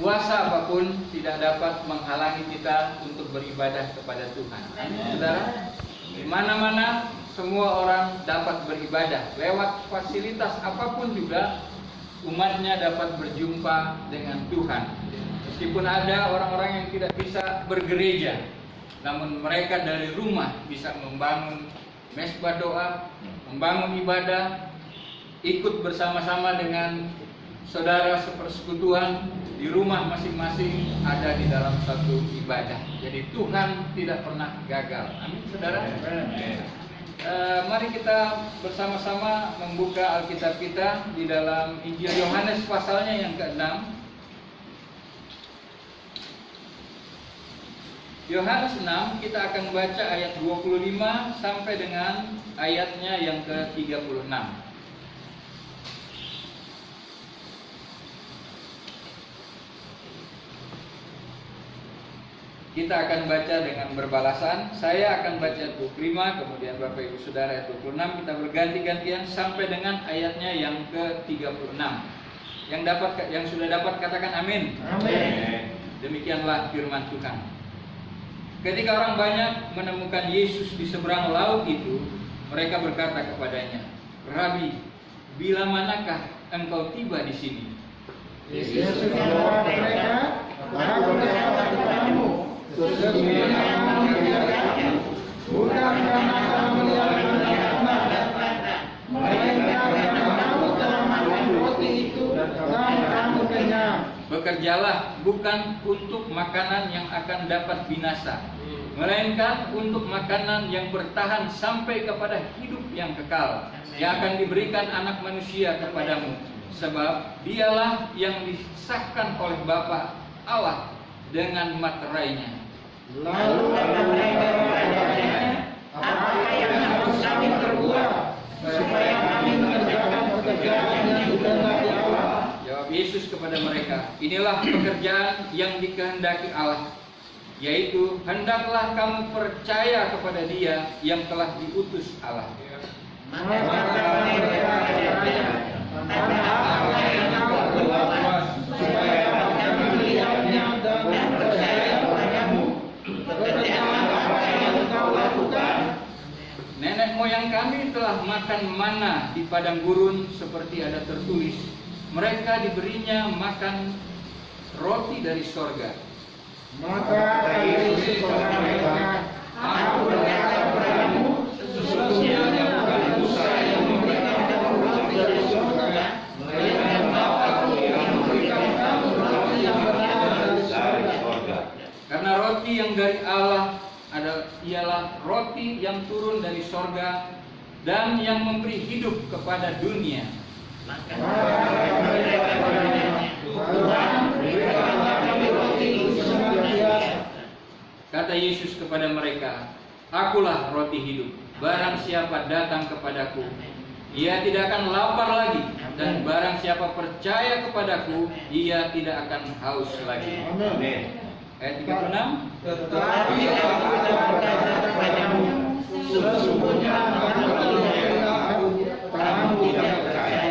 kuasa apapun tidak dapat menghalangi kita untuk beribadah kepada Tuhan. Saudara, di mana-mana semua orang dapat beribadah lewat fasilitas apapun juga, umatnya dapat berjumpa dengan Tuhan. Meskipun ada orang-orang yang tidak bisa bergereja, namun mereka dari rumah bisa membangun mesbah doa, membangun ibadah, ikut bersama-sama dengan saudara sepersekutuan di rumah masing-masing, ada di dalam satu ibadah. Jadi Tuhan tidak pernah gagal. Amin, saudara. Mari kita bersama-sama membuka Alkitab kita di dalam Injil Yohanes pasalnya yang ke-6. Yohanes 6, kita akan baca ayat 25 sampai dengan ayatnya yang ke-36. Kita akan baca dengan berbalasan. Saya akan baca 25, kemudian Bapak Ibu Saudara ayat 26. Kita berganti-gantian sampai dengan ayatnya yang ke-36. Yang sudah dapat katakan amin. Amin. Demikianlah firman Tuhan. Ketika orang banyak menemukan Yesus di seberang laut itu, mereka berkata kepadanya, "Rabi, bila manakah engkau tiba di sini?" Yesus menjawab mereka, "Aku berkata kepadamu, sesungguhnya kamu melihatnya, bukan karena kamu melihat tanda-tanda, melainkan karena kamu telah makan roti itu dan kamu kenyang. Bekerjalah bukan untuk makanan yang akan dapat binasa, melainkan untuk makanan yang bertahan sampai kepada hidup yang kekal, yang akan diberikan Anak Manusia kepadamu. Sebab dialah yang disahkan oleh Bapa Allah dengan materainya." Lalu mereka bertanya, "Apa yang harus kami perbuat supaya kami mengerjakan pekerjaan yang dikehendaki Allah?" Jawab Yesus kepada mereka, "Inilah pekerjaan yang dikehendaki Allah, yaitu hendaklah kamu percaya kepada Dia yang telah diutus Allah." Maka mereka bertanya, "Apa yang kau perbuat supaya kami melihatnya dan percaya kepadamu? Pekerjaan apa yang kau lakukan?" Nenek moyang kami telah makan mana di padang gurun, seperti ada tertulis, mereka diberinya makan roti dari sorga. Maka Yesus kepada mereka, "Aku berkata kepadamu, sesungguhnya bukan Musa yang memberikan kamu roti dari surga, melainkan Bapa-Ku yang memberikan kamu roti yang berasal dari surga. Karena roti yang dari Allah ialah roti yang turun dari sorga dan yang memberi hidup kepada dunia." Maka mereka bertanya, "Tuhan, berikanlah kami roti itu senantiasa." Kata Yesus kepada mereka, "Akulah roti hidup. Barang siapa datang kepadaku, ia tidak akan lapar lagi, dan barang siapa percaya kepadaku, ia tidak akan haus lagi." Amin. Ayat 36. Tetapi aku berkata kepadamu, sesungguhnya kamu tidak percaya.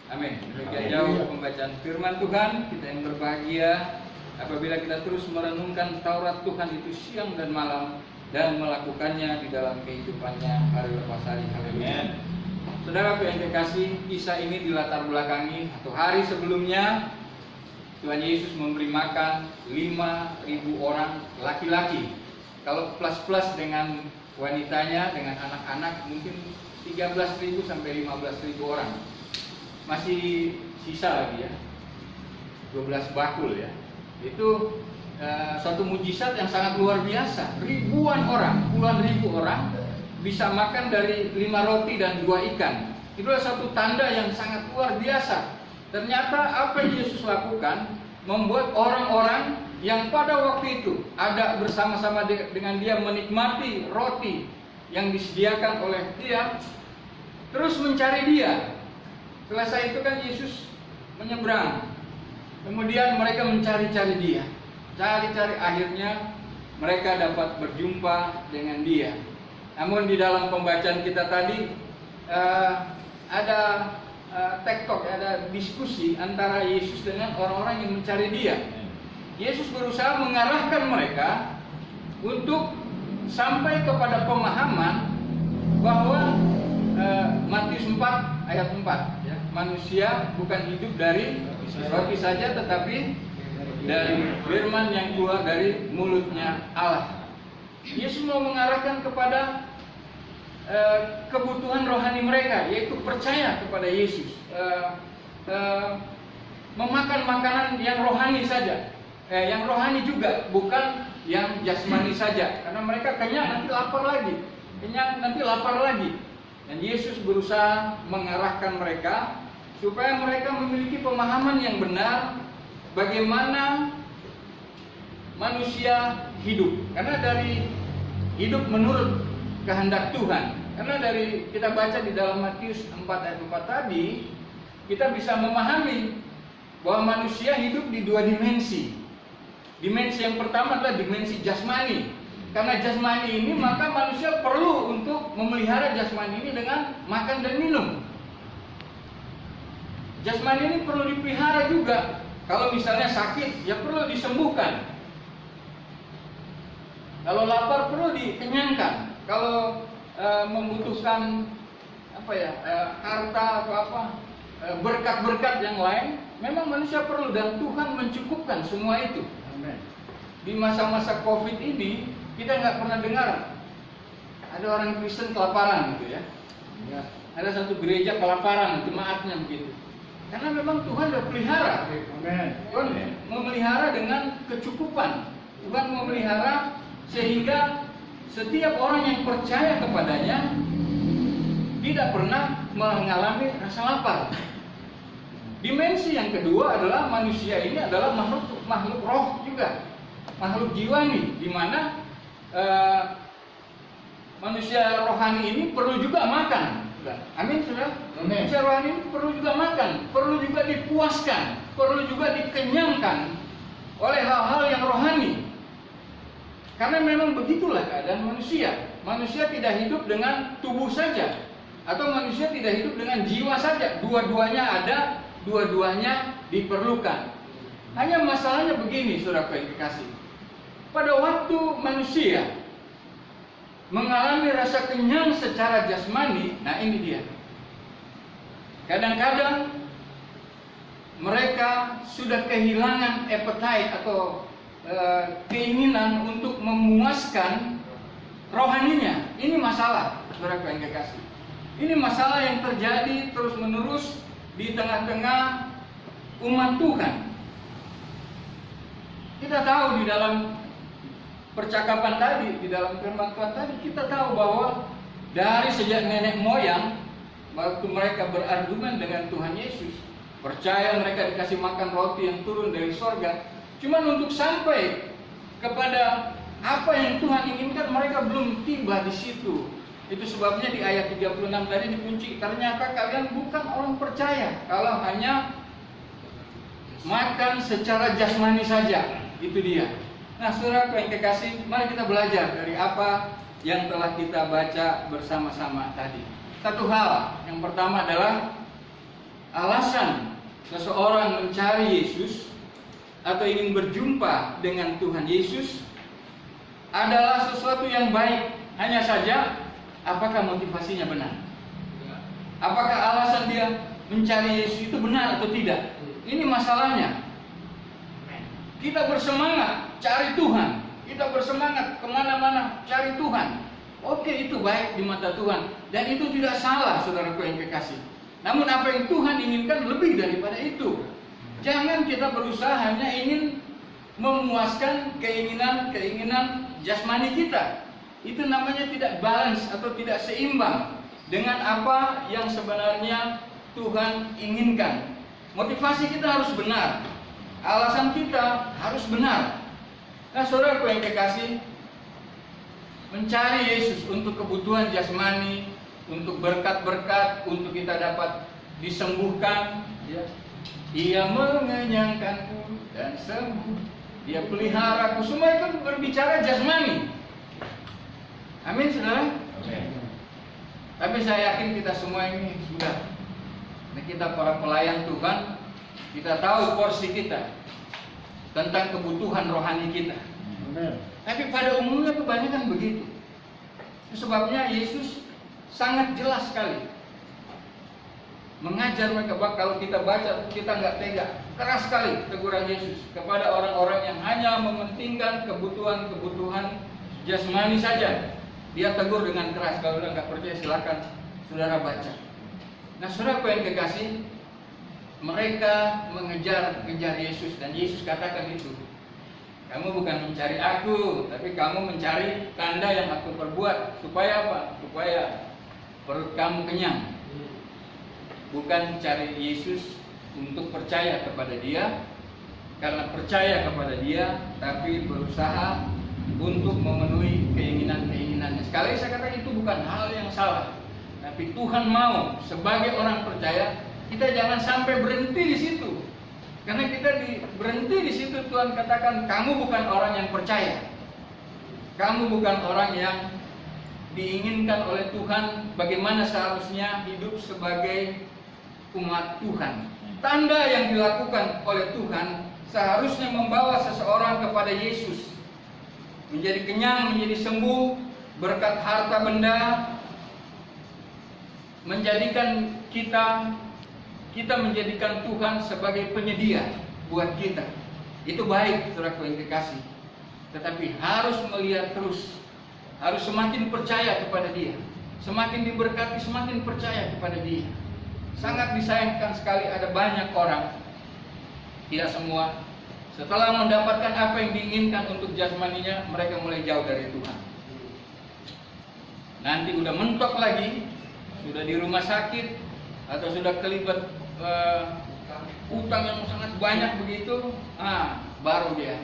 Amin. Demikian jauh pembacaan firman Tuhan. Kita yang berbahagia apabila kita terus merenungkan Taurat Tuhan itu siang dan malam, dan melakukannya di dalam kehidupannya hari lepas hari. Haleluya. Saudara yang kekasih, kisah ini dilatar belakangi atau hari sebelumnya Tuhan Yesus memberi makan 5.000 orang laki-laki. Kalau plus-plus dengan wanitanya, dengan anak-anak mungkin 13.000 sampai 15.000 orang. Masih sisa lagi ya, 12 bakul ya. Itu suatu mujizat yang sangat luar biasa. Ribuan orang, puluhan ribu orang bisa makan dari 5 roti dan 2 ikan. Itulah satu tanda yang sangat luar biasa. Ternyata apa yang Yesus lakukan membuat orang-orang yang pada waktu itu ada bersama-sama dengan dia menikmati roti yang disediakan oleh dia, terus mencari dia. Selesai itu kan Yesus menyeberang. Kemudian mereka mencari-cari dia. Cari-cari, akhirnya mereka dapat berjumpa dengan dia. Namun di dalam pembacaan kita tadi ada tektok, ada diskusi antara Yesus dengan orang-orang yang mencari Dia. Yesus berusaha mengarahkan mereka untuk sampai kepada pemahaman bahwa Matius 4 ayat 4 ya, manusia bukan hidup dari roti saja tetapi dari firman yang keluar dari mulutnya Allah. Yesus mau mengarahkan kepada kebutuhan rohani mereka, yaitu percaya kepada Yesus, memakan makanan yang rohani saja, yang rohani juga, bukan yang jasmani saja, karena mereka kenyang nanti lapar lagi, kenyang nanti lapar lagi. Dan Yesus berusaha mengarahkan mereka supaya mereka memiliki pemahaman yang benar bagaimana manusia hidup. Karena dari hidup menurut kehendak Tuhan, karena dari kita baca di dalam Matius 4 ayat 4 tadi, kita bisa memahami bahwa manusia hidup di dua dimensi. Dimensi yang pertama adalah dimensi jasmani. Karena jasmani ini, maka manusia perlu untuk memelihara jasmani ini dengan makan dan minum. Jasmani ini perlu dipelihara juga. Kalau misalnya sakit, ya perlu disembuhkan. Kalau lapar perlu dikenyangkan. Kalau membutuhkan harta atau berkat-berkat yang lain, memang manusia perlu, dan Tuhan mencukupkan semua itu. Amen. Di masa-masa COVID ini, kita nggak pernah dengar ada orang Kristen kelaparan gitu ya. Ada satu gereja kelaparan, jemaatnya begitu. Karena memang Tuhan sudah pelihara. Tuhan memelihara dengan kecukupan. Tuhan memelihara sehingga setiap orang yang percaya kepadanya tidak pernah mengalami rasa lapar. Dimensi yang kedua adalah manusia ini adalah makhluk roh juga, makhluk jiwani, di mana manusia rohani ini perlu juga makan. Amin, saudara. Manusia rohani ini perlu juga makan, perlu juga dipuaskan, perlu juga dikenyangkan oleh hal-hal yang rohani. Karena memang begitulah keadaan manusia. Manusia tidak hidup dengan tubuh saja, atau manusia tidak hidup dengan jiwa saja. Dua-duanya ada, dua-duanya diperlukan. Hanya masalahnya begini, saudara yang kekasih. Pada waktu manusia mengalami rasa kenyang secara jasmani, nah ini dia. Kadang-kadang mereka sudah kehilangan appetite atau keinginan untuk memuaskan rohaninya. Ini masalah, saudara yang kekasih. Ini masalah yang terjadi terus-menerus di tengah-tengah umat Tuhan. Kita tahu di dalam percakapan tadi, di dalam firman Tuhan tadi, kita tahu bahwa dari sejak nenek moyang, waktu mereka berargumen dengan Tuhan Yesus, percaya mereka dikasih makan roti yang turun dari sorga, cuman untuk sampai kepada apa yang Tuhan inginkan, mereka belum tiba di situ. Itu sebabnya di ayat 36 tadi dikunci, ternyata kalian bukan orang percaya kalau hanya makan secara jasmani saja. Itu dia. Nah, saudara yang kekasih, mari kita belajar dari apa yang telah kita baca bersama-sama tadi. Satu hal, yang pertama adalah alasan seseorang mencari Yesus atau ingin berjumpa dengan Tuhan Yesus adalah sesuatu yang baik. Hanya saja, apakah motivasinya benar? Apakah alasan dia mencari Yesus itu benar atau tidak? Ini masalahnya. Kita bersemangat cari Tuhan, kita bersemangat kemana-mana cari Tuhan. Oke, itu baik di mata Tuhan, dan itu tidak salah, saudaraku yang kekasih. Namun apa yang Tuhan inginkan lebih daripada itu. Jangan kita berusaha hanya ingin memuaskan keinginan jasmani kita. Itu namanya tidak balance atau tidak seimbang dengan apa yang sebenarnya Tuhan inginkan. Motivasi kita harus benar, alasan kita harus benar. Nah, saudaraku yang kekasih, mencari Yesus untuk kebutuhan jasmani, untuk berkat-berkat, untuk kita dapat disembuhkan, ya. Dia mengenyangkanku dan sembuh, Dia peliharaku, semua itu berbicara jasmani. Amin, saudara. Amin. Tapi saya yakin kita semua ini sudah Nah, kita para pelayan Tuhan, kita tahu porsi kita tentang kebutuhan rohani kita. Tapi pada umumnya kebanyakan begitu. Itu sebabnya Yesus sangat jelas sekali mengajar mereka. Bahwa kalau kita baca, kita nggak tega. Keras sekali teguran Yesus kepada orang-orang yang hanya mementingkan kebutuhan-kebutuhan jasmani saja. Dia tegur dengan keras. Kalau nggak percaya silakan saudara baca. Nah, saudara yang kekasih, mereka mengejar Yesus, dan Yesus katakan itu, kamu bukan mencari aku, tapi kamu mencari tanda yang aku perbuat. Supaya apa? Supaya perut kamu kenyang. Bukan mencari Yesus untuk percaya kepada dia, karena percaya kepada dia, tapi berusaha untuk memenuhi keinginan-keinginannya. Sekali lagi saya katakan itu bukan hal yang salah. Tapi Tuhan mau sebagai orang percaya kita jangan sampai berhenti di situ. Karena kita berhenti di situ, Tuhan katakan kamu bukan orang yang percaya. Kamu bukan orang yang diinginkan oleh Tuhan bagaimana seharusnya hidup sebagai umat Tuhan. Tanda yang dilakukan oleh Tuhan seharusnya membawa seseorang kepada Yesus, menjadi kenyang, menjadi sembuh berkat harta benda, menjadikan kita menjadikan Tuhan sebagai penyedia buat kita. Itu baik, saudaraku yang dikasih. Tetapi harus melihat terus, harus semakin percaya kepada Dia, semakin diberkati, semakin percaya kepada Dia. Sangat disayangkan sekali ada banyak orang, tidak semua, setelah mendapatkan apa yang diinginkan untuk jasmaninya, mereka mulai jauh dari Tuhan. Nanti udah mentok lagi, sudah di rumah sakit, atau sudah kelibat utang yang sangat banyak begitu, baru dia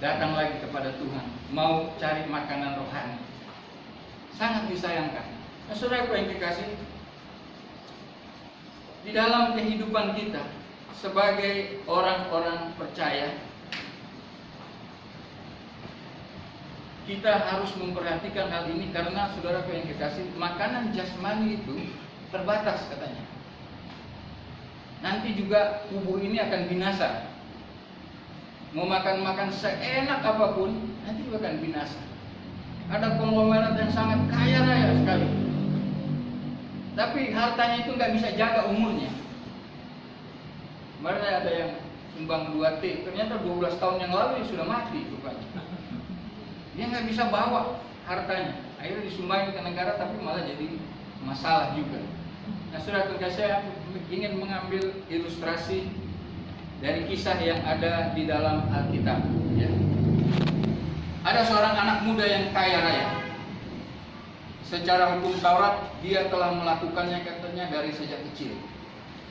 datang lagi kepada Tuhan, mau cari makanan rohani. Sangat disayangkan. Nah, saudara yang dikasih, di dalam kehidupan kita sebagai orang-orang percaya, kita harus memperhatikan hal ini, karena saudara yang dikasih, makanan jasmani itu terbatas katanya. Nanti juga tubuh ini akan binasa. Mau makan seenak apapun, nanti juga akan binasa. Ada konglomerat yang sangat kaya raya sekali, tapi hartanya itu nggak bisa jaga umurnya. Kemarin ada yang sumbang 2T, ternyata 12 tahun yang lalu sudah mati rupanya. Dia nggak bisa bawa hartanya, akhirnya disumbangin ke negara, tapi malah jadi masalah juga. Nah, saudara, saya ingin mengambil ilustrasi dari kisah yang ada di dalam Alkitab. Ya. Ada seorang anak muda yang kaya raya. Secara hukum Taurat, dia telah melakukannya katanya dari sejak kecil.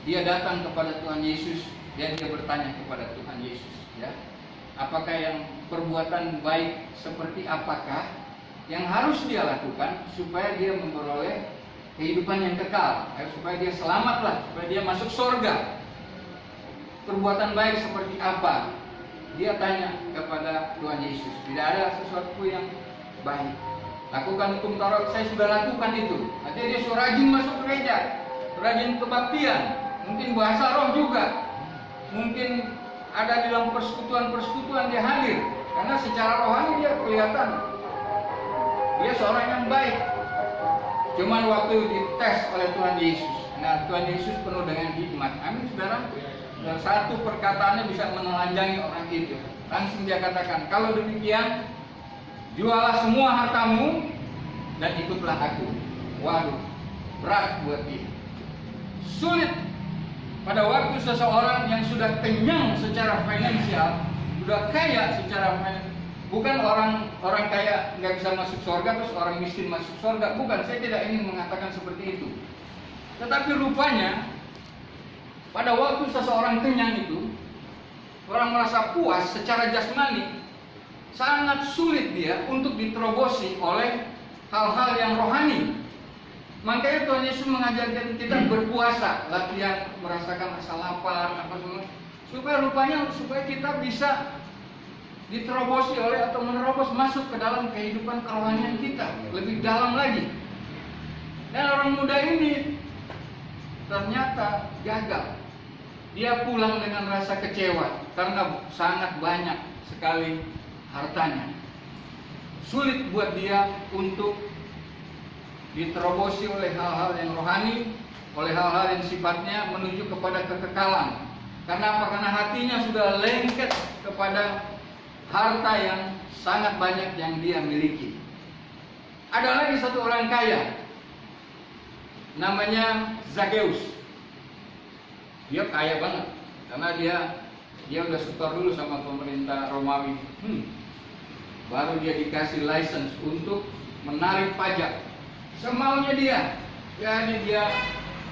Dia datang kepada Tuhan Yesus dan dia bertanya kepada Tuhan Yesus, ya, apakah yang perbuatan baik seperti apakah yang harus dia lakukan supaya dia memperoleh kehidupan yang kekal, supaya dia selamatlah, supaya dia masuk surga. Perbuatan baik seperti apa? Dia tanya kepada Tuhan Yesus. Tidak ada sesuatu yang baik. Lakukan hukum Taurat, saya sudah lakukan itu. Artinya dia sudah rajin masuk gereja, rajin kebaktian, mungkin bahasa roh juga, mungkin ada di dalam persekutuan-persekutuan dia hadir, karena secara rohani dia kelihatan dia seorang yang baik. Cuman waktu dites oleh Tuhan Yesus, nah Tuhan Yesus penuh dengan hikmat. Amin, saudara. Dan satu perkataannya bisa menelanjangi orang itu. Langsung dia katakan, kalau demikian, jualah semua hartamu dan ikutlah aku. Waduh, berat buat dia. Sulit pada waktu seseorang yang sudah kenyang secara finansial, sudah kaya secara finansial. Bukan orang kaya nggak bisa masuk surga terus orang miskin masuk surga. Bukan, saya tidak ingin mengatakan seperti itu. Tetapi rupanya pada waktu seseorang kenyang itu, orang merasa puas secara jasmani, sangat sulit dia untuk diterobosi oleh hal-hal yang rohani. Makanya Tuhan Yesus mengajarkan kita berpuasa, latihan merasakan rasa lapar, apa semua, supaya kita bisa diterobosi oleh atau menerobos masuk ke dalam kehidupan kerohanian kita lebih dalam lagi. Dan orang muda ini ternyata gagal. Dia pulang dengan rasa kecewa karena sangat banyak sekali hartanya. Sulit buat dia untuk diterobosi oleh hal-hal yang rohani, oleh hal-hal yang sifatnya menuju kepada kekekalan. Karena apa? Karena hatinya sudah lengket kepada harta yang sangat banyak yang dia miliki. Ada lagi satu orang kaya, namanya Zakheus. Dia kaya banget karena dia udah setor dulu sama pemerintah Romawi. Baru dia dikasih license untuk menarik pajak semaunya dia. Jadi dia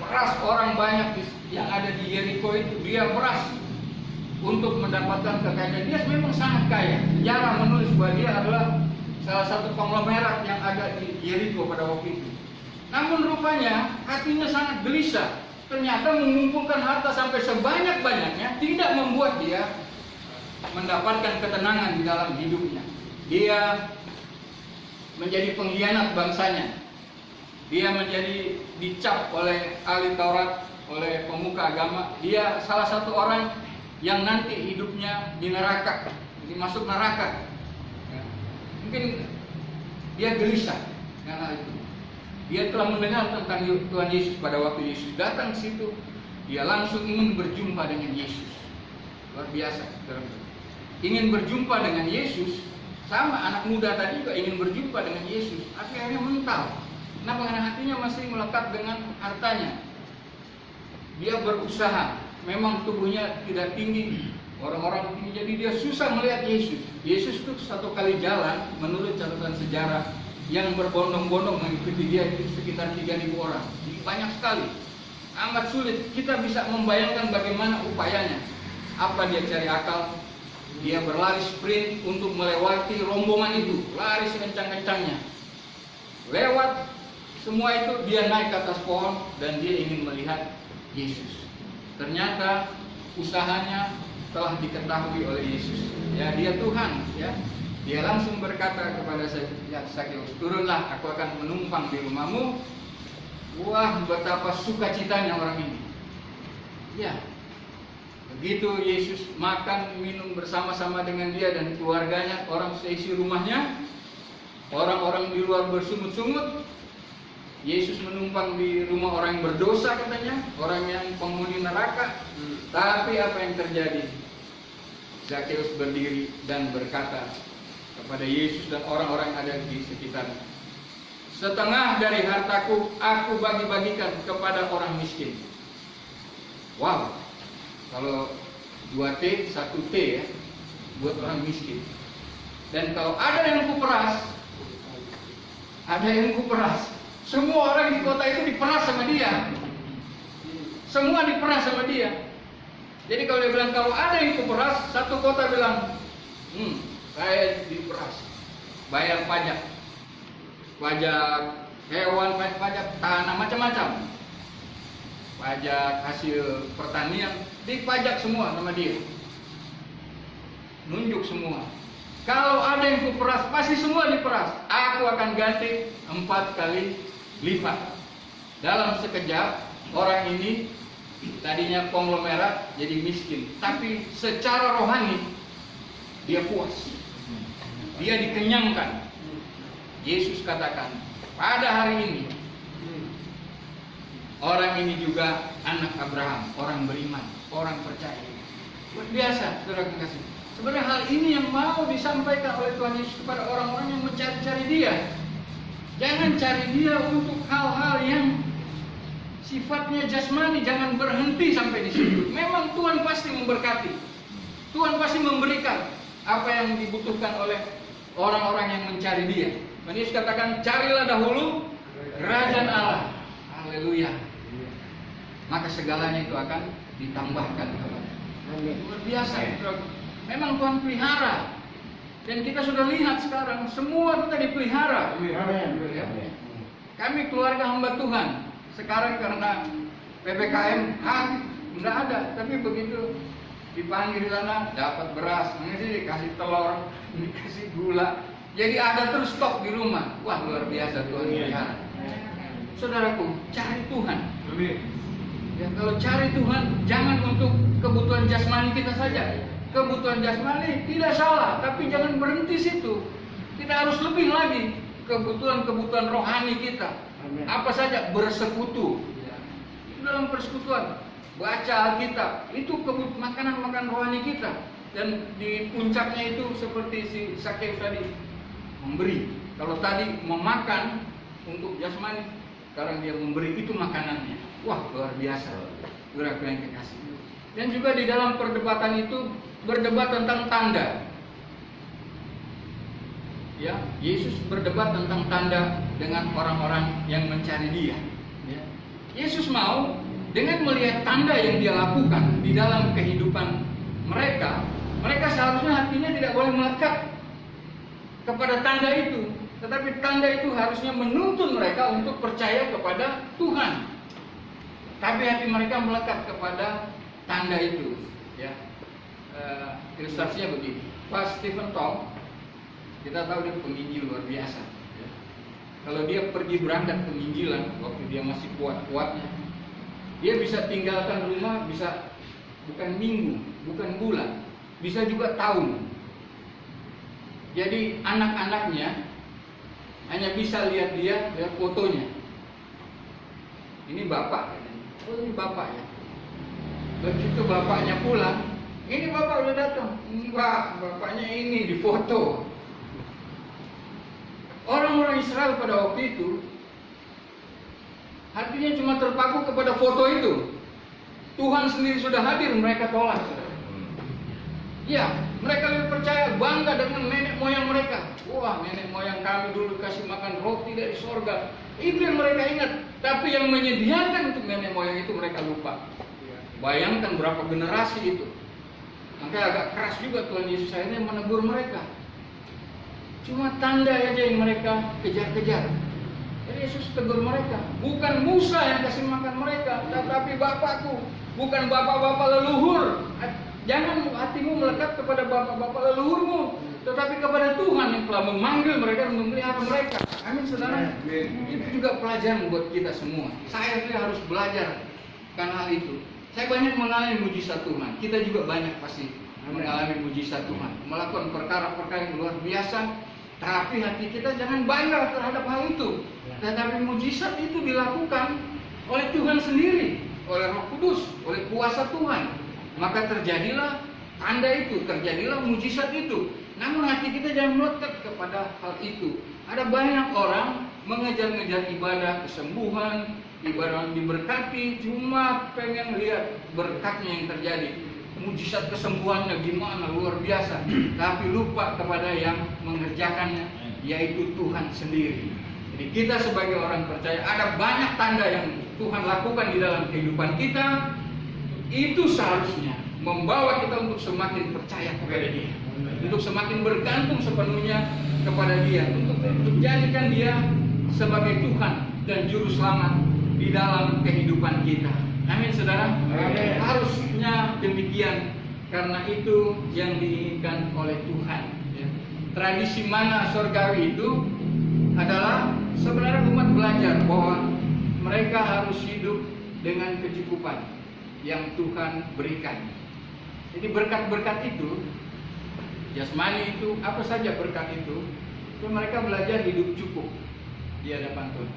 peras orang banyak yang ada di Yeriko itu, dia peras untuk mendapatkan kekayaan. Dia memang sangat kaya. Sejarah menulis bahwa dia adalah salah satu konglomerat yang ada di Yeriko pada waktu itu. Namun rupanya hatinya sangat gelisah. Ternyata mengumpulkan harta sampai sebanyak-banyaknya tidak membuat dia mendapatkan ketenangan di dalam hidupnya. Dia menjadi pengkhianat bangsanya. Dia menjadi dicap oleh ahli Taurat, oleh pemuka agama. Dia salah satu orang yang nanti hidupnya di neraka, jadi masuk neraka. Mungkin dia gelisah karena itu. Dia telah mendengar tentang Tuhan Yesus pada waktu Yesus datang ke situ. Dia langsung ingin berjumpa dengan Yesus. Luar biasa. Ingin berjumpa dengan Yesus. Sama anak muda tadi juga ingin berjumpa dengan Yesus. Akhirnya mental. Kenapa? Karena hatinya masih melekat dengan hartanya. Dia berusaha. Memang tubuhnya tidak tinggi. Orang-orang tinggi. Jadi dia susah melihat Yesus. Yesus itu satu kali jalan menurut catatan sejarah yang berbondong-bondong mengikuti dia itu sekitar 3.000 orang. Jadi banyak sekali. Amat sulit. Kita bisa membayangkan bagaimana upayanya. Apa dia cari akal? Dia berlari sprint untuk melewati rombongan itu. Lari sekencang-kencangnya. Lewat semua itu dia naik ke atas pohon dan dia ingin melihat Yesus. Ternyata usahanya telah diketahui oleh Yesus. Ya, dia Tuhan, ya. Dia langsung berkata kepada Zakheus, turunlah, aku akan menumpang di rumahmu. Wah, betapa sukacitanya orang ini. Ya, begitu Yesus makan minum bersama-sama dengan dia dan keluarganya, orang seisi rumahnya, orang-orang di luar bersungut-sungut. Yesus menumpang di rumah orang yang berdosa katanya, orang yang penghuni neraka. Tapi apa yang terjadi? Zakheus berdiri dan berkata kepada Yesus dan orang-orang yang ada di sekitarnya, setengah dari hartaku aku bagi-bagikan kepada orang miskin. Wow, kalau 2T, 1T ya, buat orang miskin. Dan kalau ada yang kuperas, semua orang di kota itu diperas sama dia. Semua diperas sama dia. Jadi kalau dia bilang kalau ada yang kuperas, satu kota bilang, saya diperas, bayar pajak, hewan, pajak tanah, macam-macam, pajak hasil pertanian, dipajak semua sama dia, nunjuk semua. Kalau ada yang kuperas, pasti semua diperas. Aku akan ganti 4 kali lipat. Dalam sekejap orang ini tadinya konglomerat jadi miskin, tapi secara rohani dia puas. Dia dikenyangkan. Yesus katakan, pada hari ini orang ini juga anak Abraham, orang beriman, orang percaya. Luar biasa, saudara kasih. Sebenarnya hal ini yang mau disampaikan oleh Tuhan Yesus kepada orang-orang yang mencari-cari dia. Jangan cari dia untuk hal-hal yang sifatnya jasmani, jangan berhenti sampai di situ. Memang Tuhan pasti memberkati. Tuhan pasti memberikan apa yang dibutuhkan oleh orang-orang yang mencari dia. Yesus katakan, carilah dahulu kerajaan Allah. Haleluya. Maka segalanya itu akan ditambahkan kepada. Luar biasa. Memang Tuhan pelihara. Dan kita sudah lihat sekarang semua kita dipelihara. Kami keluarga hamba Tuhan. Sekarang karena PPKM nggak ada, tapi begitu dipanggil di sana dapat beras, dikasih telur, dikasih gula, jadi ada terus stok di rumah. Wah, luar biasa Tuhan pelihara. Saudaraku, cari Tuhan. Ya, kalau cari Tuhan jangan untuk kebutuhan jasmani kita saja. Kebutuhan jasmani tidak salah, tapi jangan berhenti situ. Kita harus lebih lagi kebutuhan-kebutuhan rohani kita. Apa saja? Bersekutu. Itu dalam persekutuan. Baca Alkitab. Itu makanan-makanan rohani kita. Dan di puncaknya itu seperti si Zakheus tadi, memberi. Kalau tadi memakan untuk jasmani, sekarang dia memberi, itu makanannya. Wah, luar biasa. Saudara yang kekasih. Dan juga di dalam perdebatan itu berdebat tentang tanda. Ya, Yesus berdebat tentang tanda dengan orang-orang yang mencari Dia. Ya. Yesus mau dengan melihat tanda yang Dia lakukan di dalam kehidupan mereka, mereka seharusnya hatinya tidak boleh melekat kepada tanda itu, tetapi tanda itu harusnya menuntun mereka untuk percaya kepada Tuhan. Tapi hati mereka melekat kepada tanda itu. Ya, ilustrasinya begini. Pak Stephen Tong, kita tahu dia penginjil luar biasa. Ya. Kalau dia pergi berangkat penginjilan waktu dia masih kuat-kuatnya, dia bisa tinggalkan rumah, bisa bukan minggu, bukan bulan, bisa juga tahun. Jadi anak-anaknya hanya bisa lihat dia, lihat fotonya. Ini bapak. Oh, ini bapak ya. Begitu bapaknya pulang, ini bapak udah datang. Enggak, bapaknya ini di foto. Orang-orang Israel pada waktu itu hatinya cuma terpaku kepada foto itu. Tuhan sendiri sudah hadir, mereka tolak. Ya, mereka lebih percaya, bangga dengan nenek moyang mereka. Wah, nenek moyang kami dulu kasih makan roti dari sorga. Itu yang mereka ingat. Tapi yang menyediakan untuk nenek moyang itu mereka lupa. Bayangkan berapa generasi itu. Makanya agak keras juga Tuhan Yesus akhirnya menegur mereka. Cuma tanda aja yang mereka kejar-kejar. Jadi Yesus tegur mereka. Bukan Musa yang kasih makan mereka, tetapi Bapakku. Bukan bapak-bapak leluhur. Jangan hatimu melekat kepada bapak-bapak leluhurmu, tetapi kepada Tuhan yang telah memanggil mereka dan memelihara mereka. Amin, saudara. Itu juga pelajaran buat kita semua. Saya harus belajar karena hal itu. Saya banyak mengalami mujizat Tuhan. Kita juga banyak pasti mengalami mujizat Tuhan, melakukan perkara-perkara yang luar biasa. Tapi hati kita jangan bangga terhadap hal itu. Tetapi mujizat itu dilakukan oleh Tuhan sendiri, oleh Roh Kudus, oleh kuasa Tuhan. Maka terjadilah tanda itu, terjadilah mujizat itu. Namun hati kita jangan melekat kepada hal itu. Ada banyak orang mengejar-ngejar ibadah kesembuhan, ibadah yang diberkati, cuma pengen lihat berkatnya yang terjadi. Mujizat kesembuhannya gimana, luar biasa. Tapi lupa kepada yang mengerjakannya, yaitu Tuhan sendiri. Jadi kita sebagai orang percaya, ada banyak tanda yang Tuhan lakukan di dalam kehidupan kita. Itu seharusnya membawa kita untuk semakin percaya kepada Dia, untuk semakin bergantung sepenuhnya kepada Dia, untuk jadikan Dia sebagai Tuhan dan Juru Selamat di dalam kehidupan kita. Amin, saudara. Amin. Harusnya demikian, karena itu yang diinginkan oleh Tuhan. Tradisi mana surgawi itu adalah sebenarnya umat belajar bahwa mereka harus hidup dengan kecukupan yang Tuhan berikan. Jadi berkat-berkat itu, jasmani itu, apa saja berkat itu mereka belajar hidup cukup di hadapan Tuhan.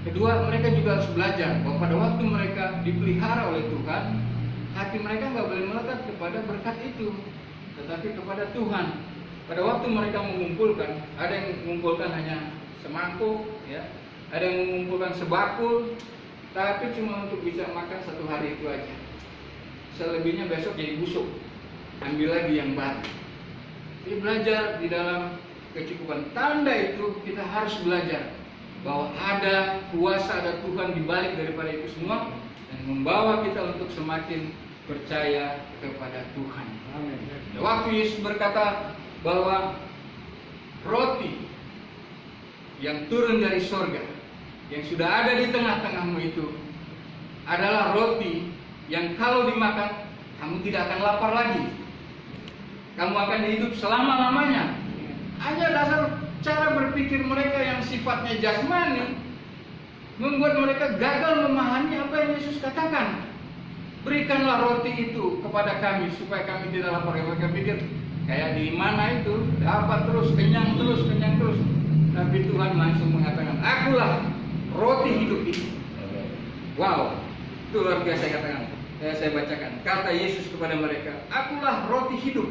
Kedua, mereka juga harus belajar bahwa pada waktu mereka dipelihara oleh Tuhan, hati mereka nggak boleh melekat kepada berkat itu, tetapi kepada Tuhan. Pada waktu mereka mengumpulkan, ada yang mengumpulkan hanya semangkuk, ya, ada yang mengumpulkan sebakul, tapi cuma untuk bisa makan satu hari itu aja. Selebihnya besok jadi busuk, ambil lagi yang baru. Jadi belajar di dalam kecukupan. Tanda itu kita harus belajar bahwa ada kuasa, ada Tuhan di balik daripada itu semua, dan membawa kita untuk semakin percaya kepada Tuhan. Amin. Waktu Yesus berkata bahwa roti yang turun dari sorga, yang sudah ada di tengah-tengahmu itu adalah roti yang kalau dimakan kamu tidak akan lapar lagi, kamu akan hidup selama-lamanya. Hanya dasar cara berpikir mereka yang sifatnya jasmani membuat mereka gagal memahami apa yang Yesus katakan. Berikanlah roti itu kepada kami supaya kami tidak lapar. Mereka pikir kayak di mana itu dapat terus, kenyang terus, kenyang terus. Tapi Tuhan langsung mengatakan, akulah roti hidup itu. Wow, itu luar biasa katakan. Saya bacakan. Kata Yesus kepada mereka, akulah roti hidup.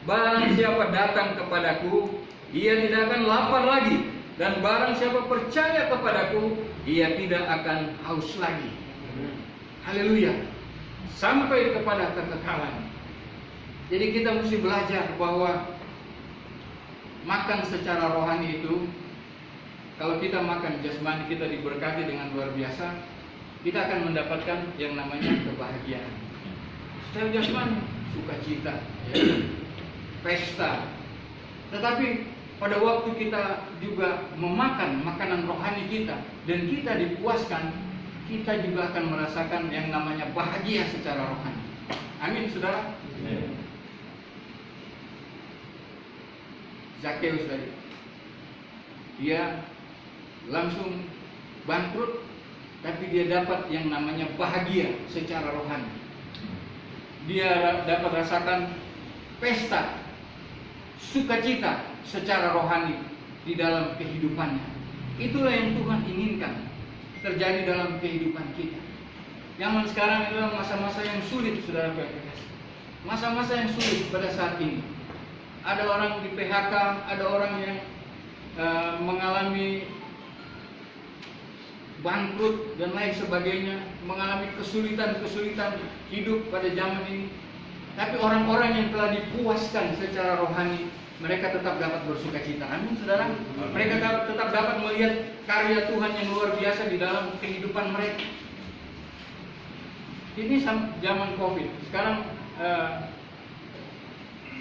Barang siapa datang kepadaku, ia tidak akan lapar lagi. Dan barang siapa percaya kepadaku, ia tidak akan haus lagi. Haleluya. Sampai kepada kekekalan. Jadi kita mesti belajar bahwa makan secara rohani itu, kalau kita makan jasmani kita diberkati dengan luar biasa, kita akan mendapatkan yang namanya kebahagiaan. Secara jasmani, sukacita, ya, pesta. Tetapi pada waktu kita juga memakan makanan rohani kita dan kita dipuaskan, kita juga akan merasakan yang namanya bahagia secara rohani. Amin, saudara. Zakheus tadi, dia langsung bangkrut, tapi dia dapat yang namanya bahagia secara rohani. Dia dapat rasakan pesta, sukacita secara rohani di dalam kehidupannya. Itulah yang Tuhan inginkan terjadi dalam kehidupan kita. Zaman sekarang adalah masa-masa yang sulit, saudara berkasih. Masa-masa yang sulit pada saat ini. Ada orang di PHK, ada orang yang mengalami bangkrut dan lain sebagainya, mengalami kesulitan-kesulitan hidup pada zaman ini. Tapi orang-orang yang telah dipuaskan secara rohani, mereka tetap dapat bersukacita. Amin, saudara. Mereka tetap dapat melihat karya Tuhan yang luar biasa di dalam kehidupan mereka. Ini zaman COVID. Sekarang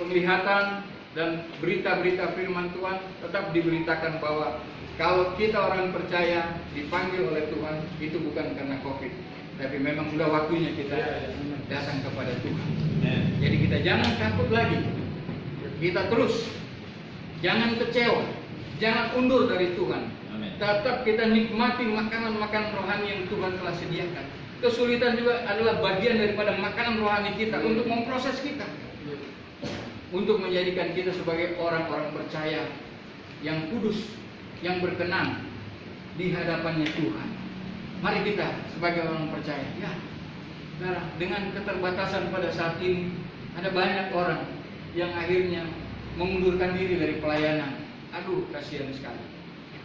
penglihatan dan berita-berita firman Tuhan tetap diberitakan bahwa kalau kita orang percaya dipanggil oleh Tuhan, itu bukan karena COVID, tapi memang sudah waktunya kita datang kepada Tuhan. Jadi kita jangan takut lagi. Kita terus, jangan kecewa, jangan undur dari Tuhan. Tetap kita nikmati makanan-makanan rohani yang Tuhan telah sediakan. Kesulitan juga adalah bagian daripada makanan rohani kita untuk memproses kita, untuk menjadikan kita sebagai orang-orang percaya yang kudus, yang berkenan di hadapannya Tuhan. Mari kita sebagai orang percaya, ya, nah, dengan keterbatasan pada saat ini, ada banyak orang yang akhirnya mengundurkan diri dari pelayanan. Aduh, kasihan sekali.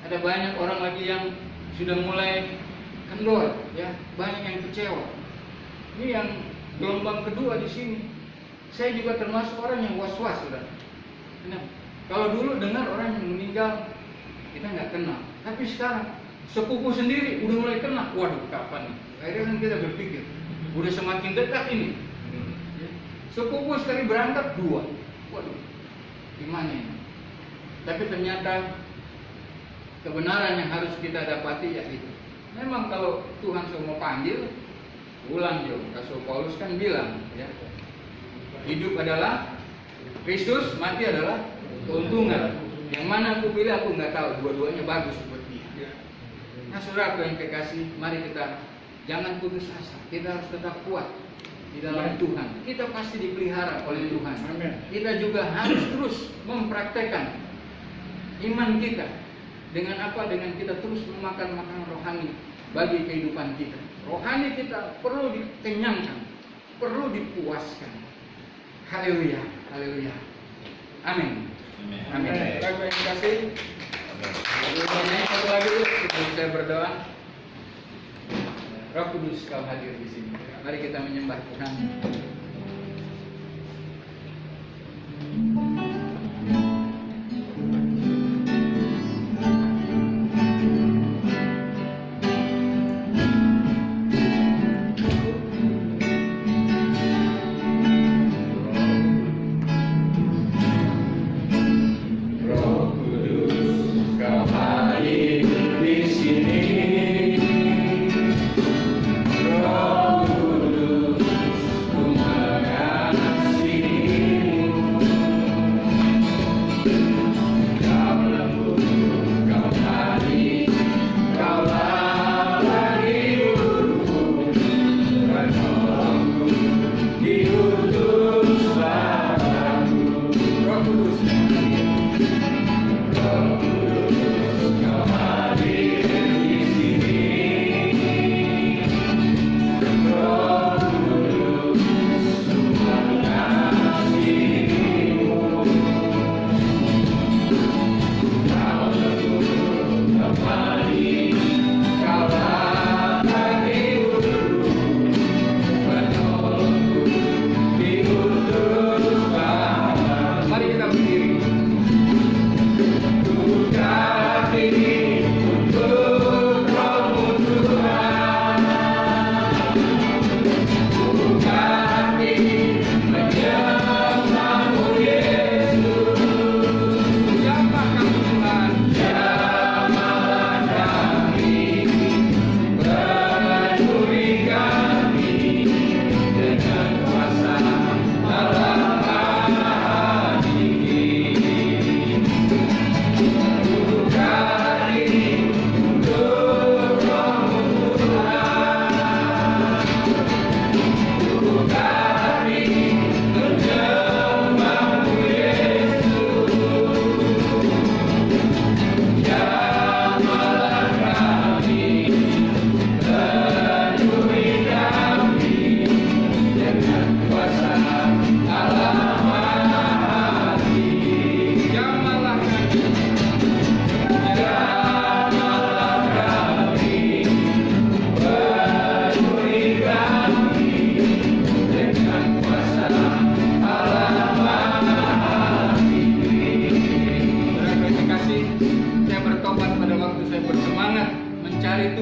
Ada banyak orang lagi yang sudah mulai kendor, ya, banyak yang kecewa. Ini yang gelombang kedua di sini. Saya juga termasuk orang yang was-was, saudara. Nah, kalau dulu dengar orang yang meninggal, kita nggak kenal. Tapi sekarang sepupu sendiri udah mulai kenal. Waduh, kapan nih? Akhirnya kan kita berpikir, udah semakin dekat ini. Sepupu sekali berangkat 2. Waduh, gimana ini? Tapi ternyata kebenaran yang harus kita dapati ya itu. Memang kalau Tuhan sudah mau panggil, pulang Jo. Rasul Paulus kan bilang, ya, hidup adalah Kristus, mati adalah keuntungan. Yang mana aku pilih aku nggak tahu, dua-duanya bagus buat dia. Nah, saudara yang kekasih, mari kita jangan putus asa. Kita harus tetap kuat di dalam Tuhan. Kita pasti dipelihara oleh Tuhan. Kita juga harus terus mempraktekkan iman kita. Dengan apa? Dengan kita terus memakan makanan rohani bagi kehidupan kita. Rohani kita perlu dikenyangkan, perlu dipuaskan. Haleluya, haleluya. Amin. Amin. Terima kasih. Satu lagi sebelum saya berdoa. Roh Kudus kau hadir di sini. Mari kita menyembah Tuhan. Roh Kudus,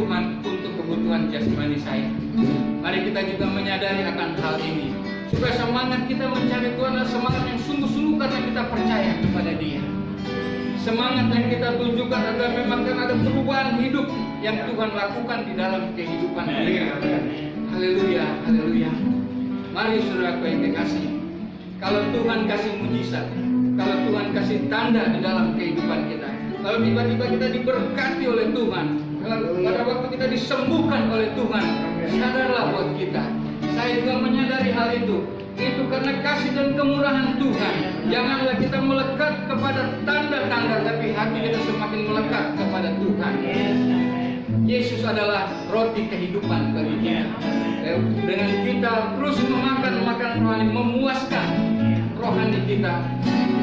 Tuhan untuk kebutuhan jasmani saya. Mari kita juga menyadari akan hal ini, supaya semangat kita mencari Tuhan adalah semangat yang sungguh-sungguh karena kita percaya kepada Dia. Semangat yang kita tunjukkan adalah memang karena ada perubahan hidup yang Tuhan lakukan di dalam kehidupan kita. Haleluya, haleluya. Mari saudaraku yang kekasih, kalau Tuhan kasih mujizat, kalau Tuhan kasih tanda di dalam kehidupan kita, kalau tiba-tiba kita diberkati oleh Tuhan, kalau pada waktu kita disembuhkan oleh Tuhan, sadarlah buat kita. Saya juga menyadari hal itu. Itu karena kasih dan kemurahan Tuhan. Janganlah kita melekat kepada tanda-tanda, tapi hati kita semakin melekat kepada Tuhan. Yesus adalah roti kehidupan bagi kita. Dengan kita terus memakan makanan rohani, memuaskan rohani kita,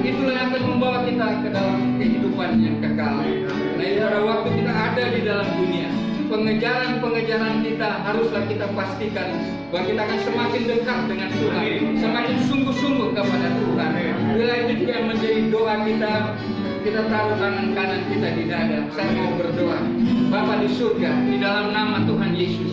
itulah yang akan membawa kita ke dalam kehidupan yang kekal. Nah, pada waktu kita ada di dalam dunia, pengejaran-pengejaran kita haruslah kita pastikan bahwa kita akan semakin dekat dengan Tuhan, semakin sungguh-sungguh kepada Tuhan. Bila itu juga yang menjadi doa kita, kita taruh tangan kanan kita di dada. Saya mau berdoa. Bapa di surga, di dalam nama Tuhan Yesus,